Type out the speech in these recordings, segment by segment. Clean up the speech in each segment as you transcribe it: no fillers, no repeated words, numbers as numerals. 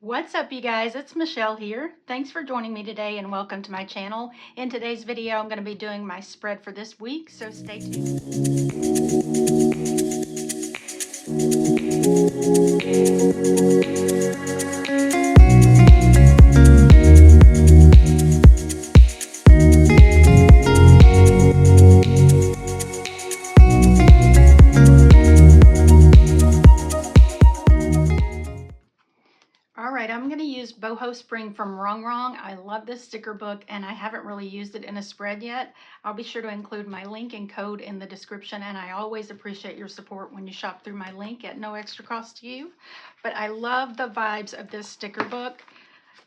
What's up, you guys? It's Michelle here. Thanks for joining me today and welcome to my channel. In today's video, I'm going to be doing my spread for this week, so stay tuned. I'm going to use Boho Spring from Wrong Wrong. I love this sticker book and I haven't really used it in a spread yet. I'll be sure to include my link and code in the description, and I always appreciate your support when you shop through my link at no extra cost to you. But I love the vibes of this sticker book.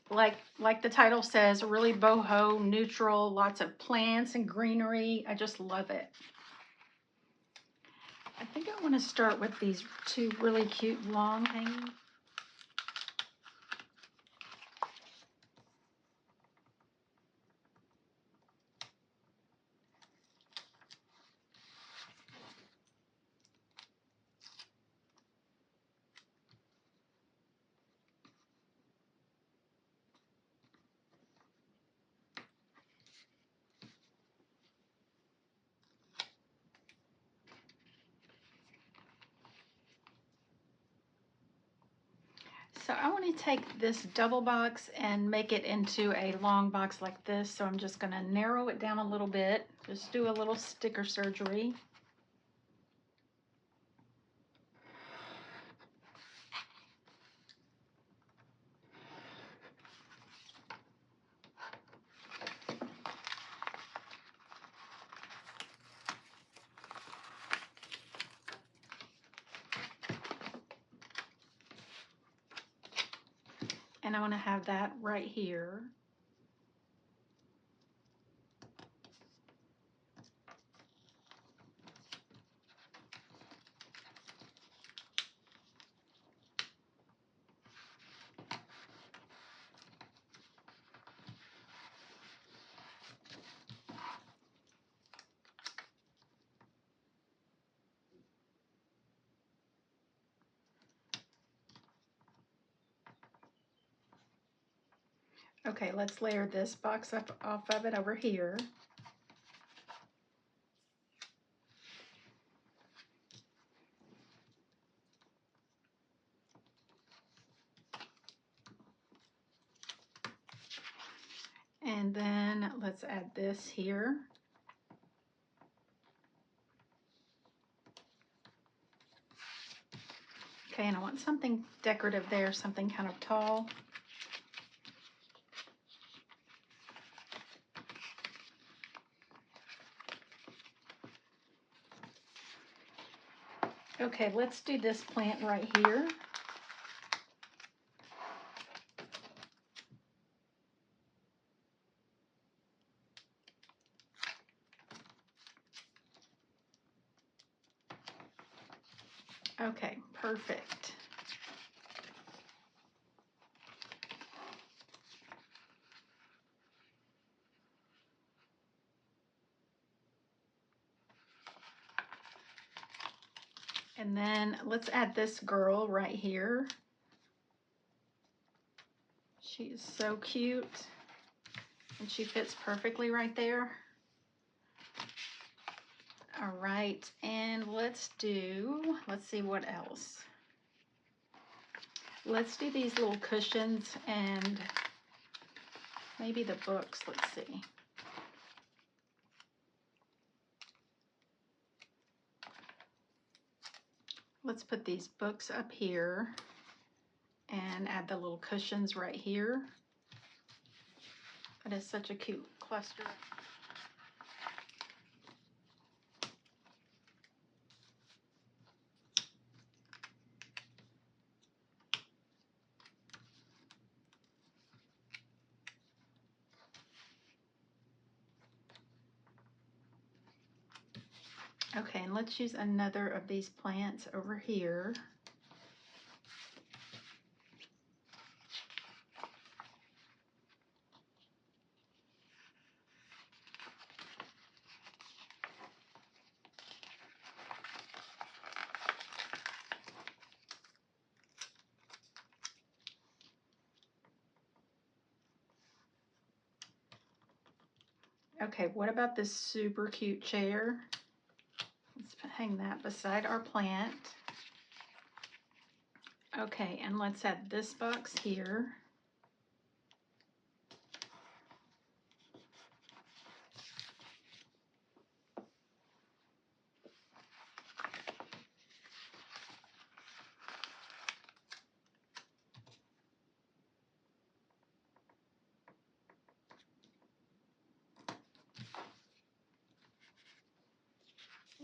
Like the title says, really boho, neutral, lots of plants and greenery. I just love it. I think I want to start with these two really cute long hanging. So I want to take this double box and make it into a long box like this. So I'm just going to narrow it down a little bit, just do a little sticker surgery. And I want to have that right here. Okay, let's layer this box up off of it over here. And then let's add this here. Okay, and I want something decorative there, something kind of tall. Okay, let's do this plant right here. Okay, perfect. And then let's add this girl right here. She is so cute and she fits perfectly right there. All right, and let's see what else. Let's do these little cushions and maybe the books. Let's see. Let's put these books up here and add the little cushions right here. That is such a cute cluster. Okay, and let's use another of these plants over here. Okay, what about this super cute chair? Let's hang that beside our plant. Okay, and let's add this box here.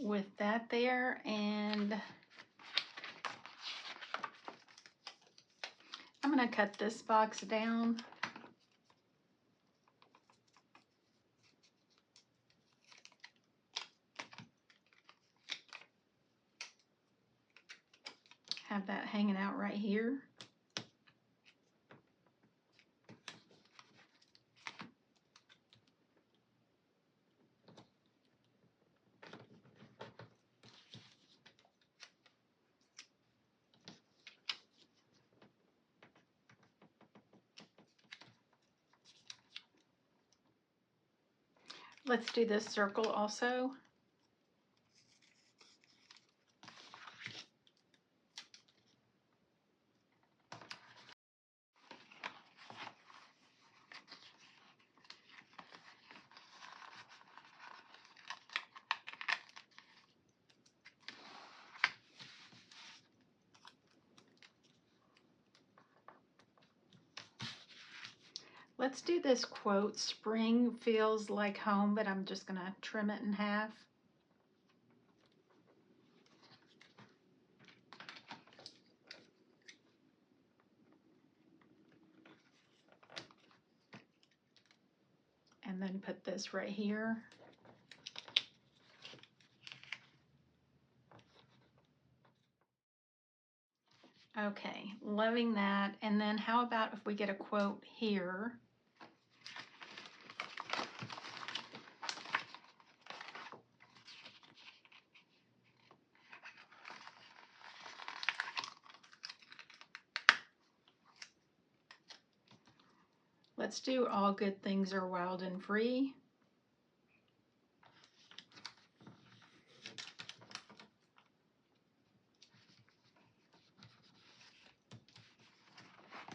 With that there, and I'm going to cut this box down. Have that hanging out right here. Let's do this circle also. Let's do this quote, "Spring feels like home," but I'm just gonna trim it in half. And then put this right here. Okay, loving that. And then how about if we get a quote here? Let's do "All good things are wild and free."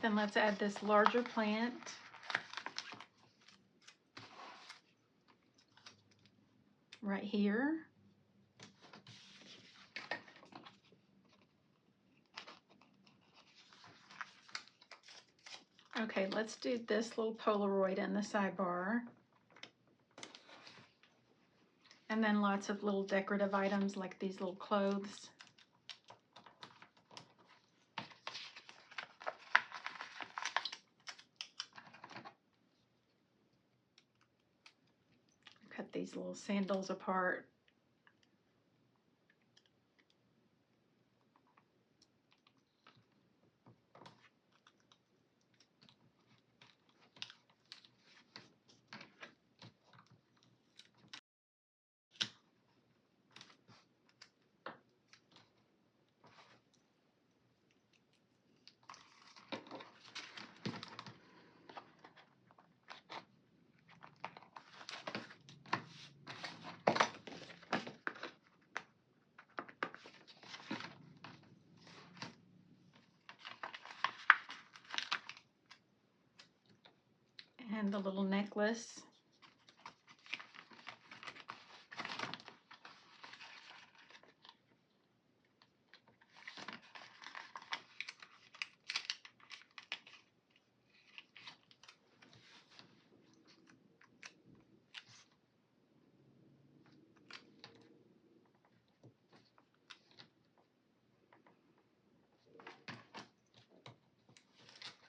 Then let's add this larger plant. Right here. Okay, let's do this little Polaroid in the sidebar. And then lots of little decorative items like these little clothes. Cut these little sandals apart. And the little necklace.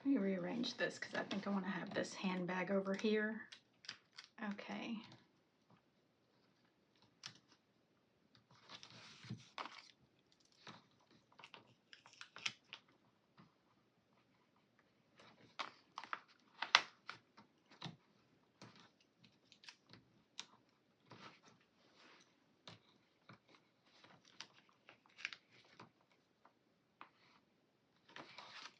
Let me rearrange this because I think I want to have this handbag over here. Okay.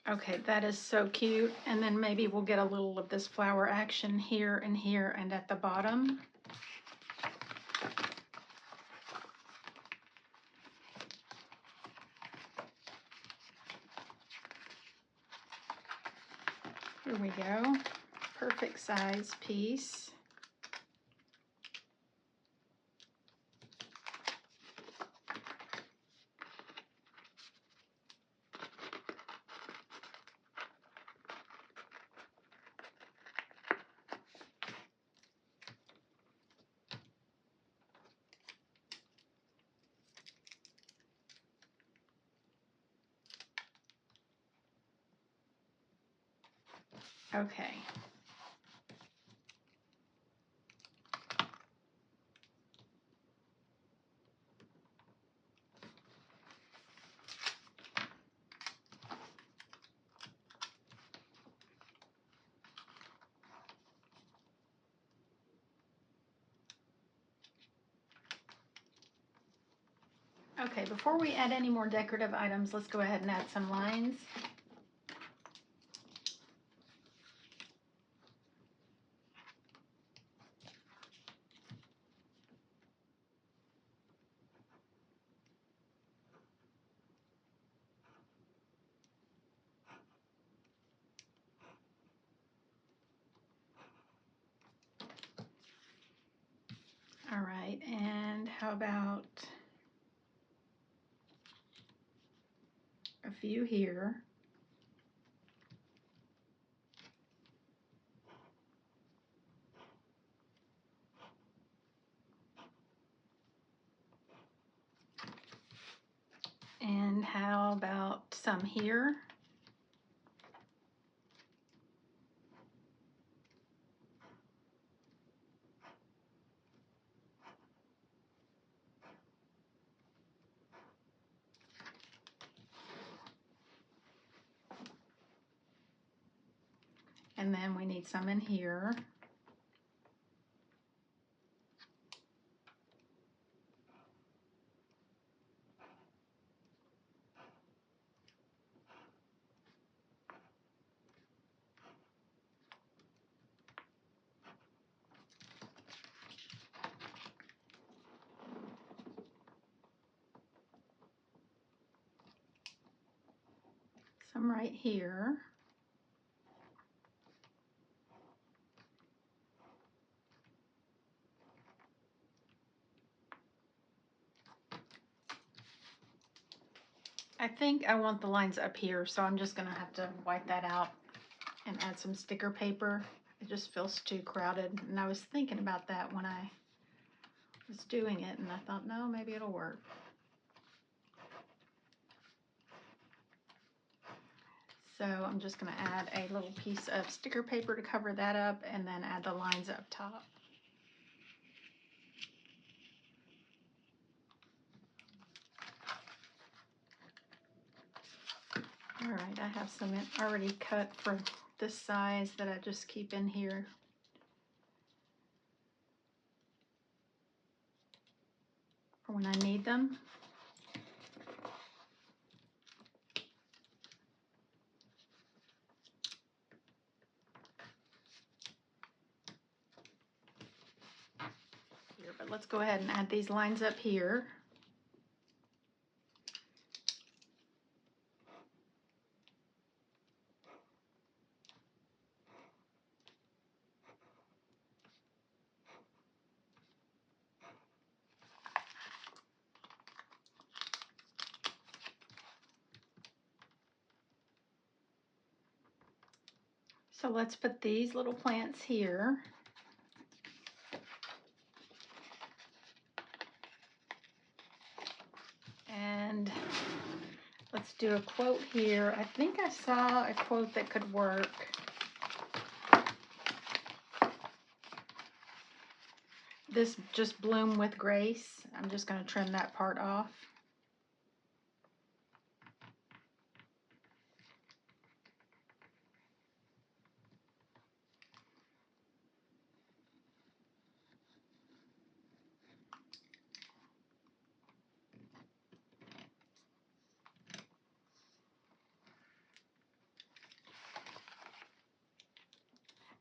Okay, that is so cute. And then maybe we'll get a little of this flower action here and here and at the bottom. Here we go. Perfect size piece. Okay. Okay, before we add any more decorative items, let's go ahead and add some lines. All right, and how about a few here? And how about some here? And then we need some in here. Some right here. I think I want the lines up here, so I'm just gonna have to wipe that out and add some sticker paper. It just feels too crowded, and I was thinking about that when I was doing it, and I thought, no, maybe it'll work. So I'm just gonna add a little piece of sticker paper to cover that up, and then add the lines up top. All right, I have some already cut for this size that I just keep in here. For when I need them. Here, but let's go ahead and add these lines up here. So let's put these little plants here. And let's do a quote here. I think I saw a quote that could work. This just bloom with grace. I'm just going to trim that part off.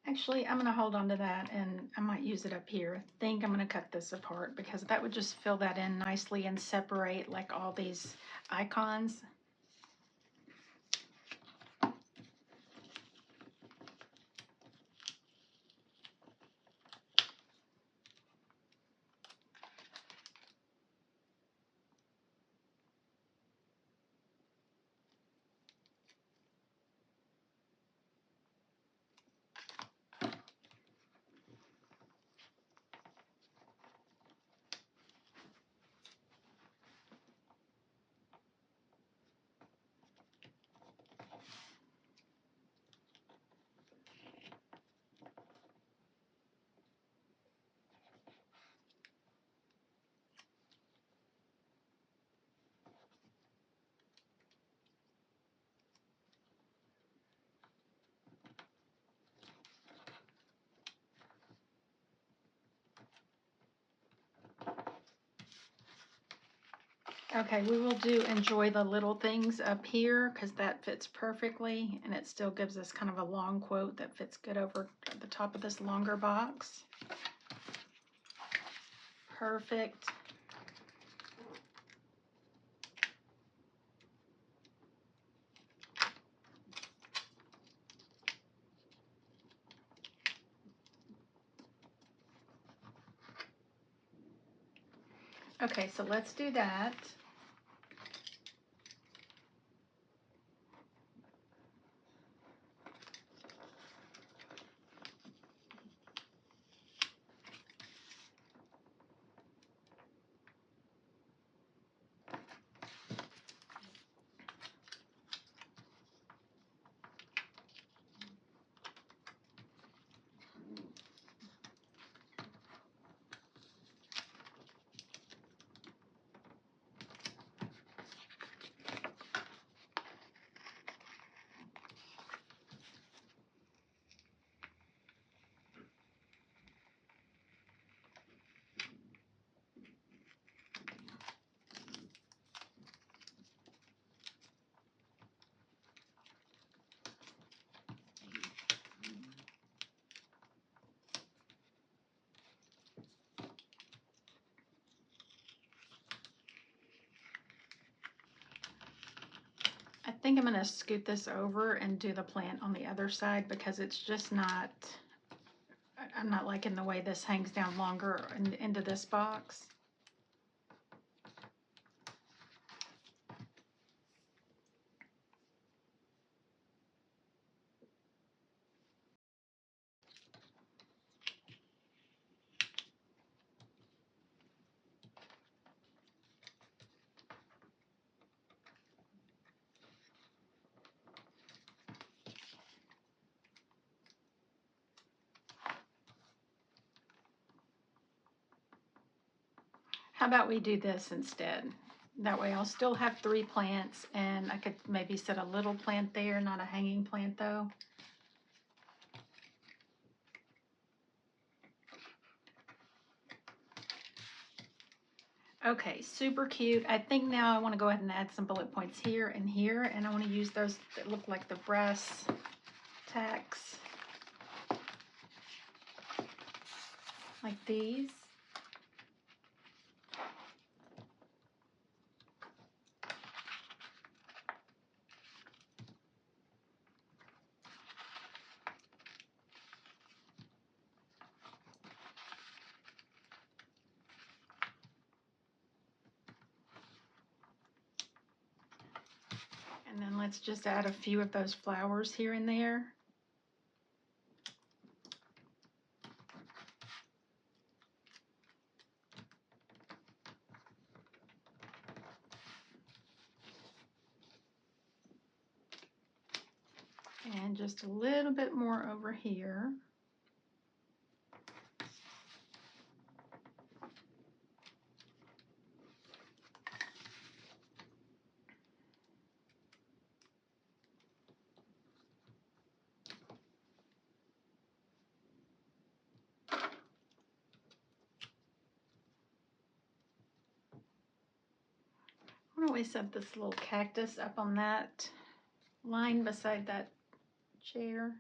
Actually, I'm going to hold on to that, and I might use it up here. I think I'm going to cut this apart because that would just fill that in nicely and separate like all these icons. Okay, we will do enjoy the little things up here because that fits perfectly, and it still gives us kind of a long quote that fits good over at the top of this longer box. Perfect. Okay, so let's do that. I think I'm going to scoot this over and do the plant on the other side because it's just not, I'm not liking the way this hangs down longer into this box. How about we do this instead? That way I'll still have 3 plants, and I could maybe set a little plant there, not a hanging plant though. Okay, super cute. I think now I want to go ahead and add some bullet points here and here, and I want to use those that look like the brass tacks, like these. And then let's just add a few of those flowers here and there. And just a little bit more over here. Why don't we set this little cactus up on that line beside that chair?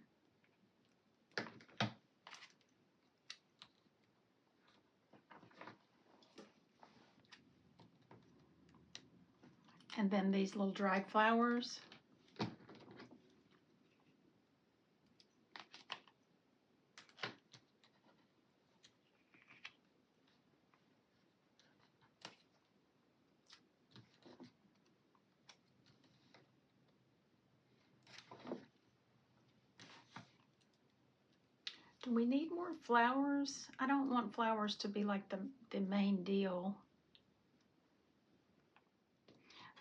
And then these little dried flowers. Do we need more flowers? I don't want flowers to be like the main deal.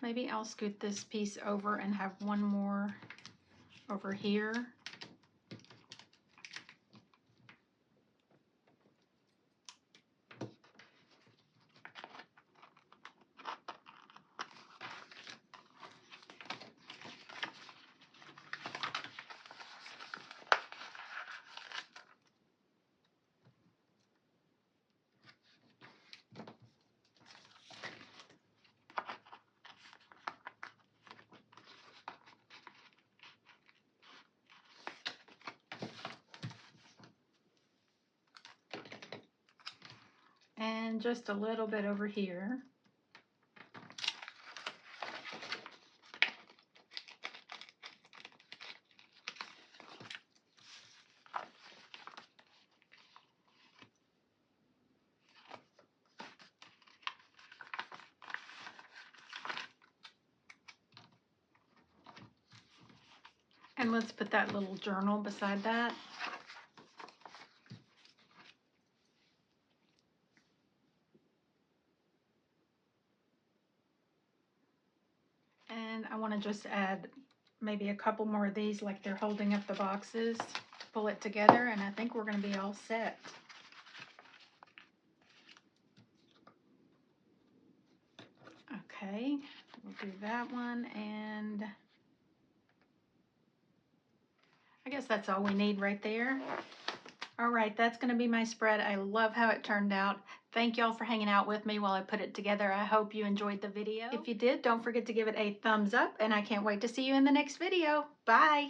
Maybe I'll scoot this piece over and have one more over here. then just a little bit over here. And let's put that little journal beside that. And I want to just add maybe a couple more of these, like they're holding up the boxes, to pull it together, and I think we're going to be all set. Okay, we'll do that one, and I guess that's all we need right there. All right, that's going to be my spread. I love how it turned out. Thank y'all for hanging out with me while I put it together. I hope you enjoyed the video. If you did, don't forget to give it a thumbs up, and I can't wait to see you in the next video. Bye!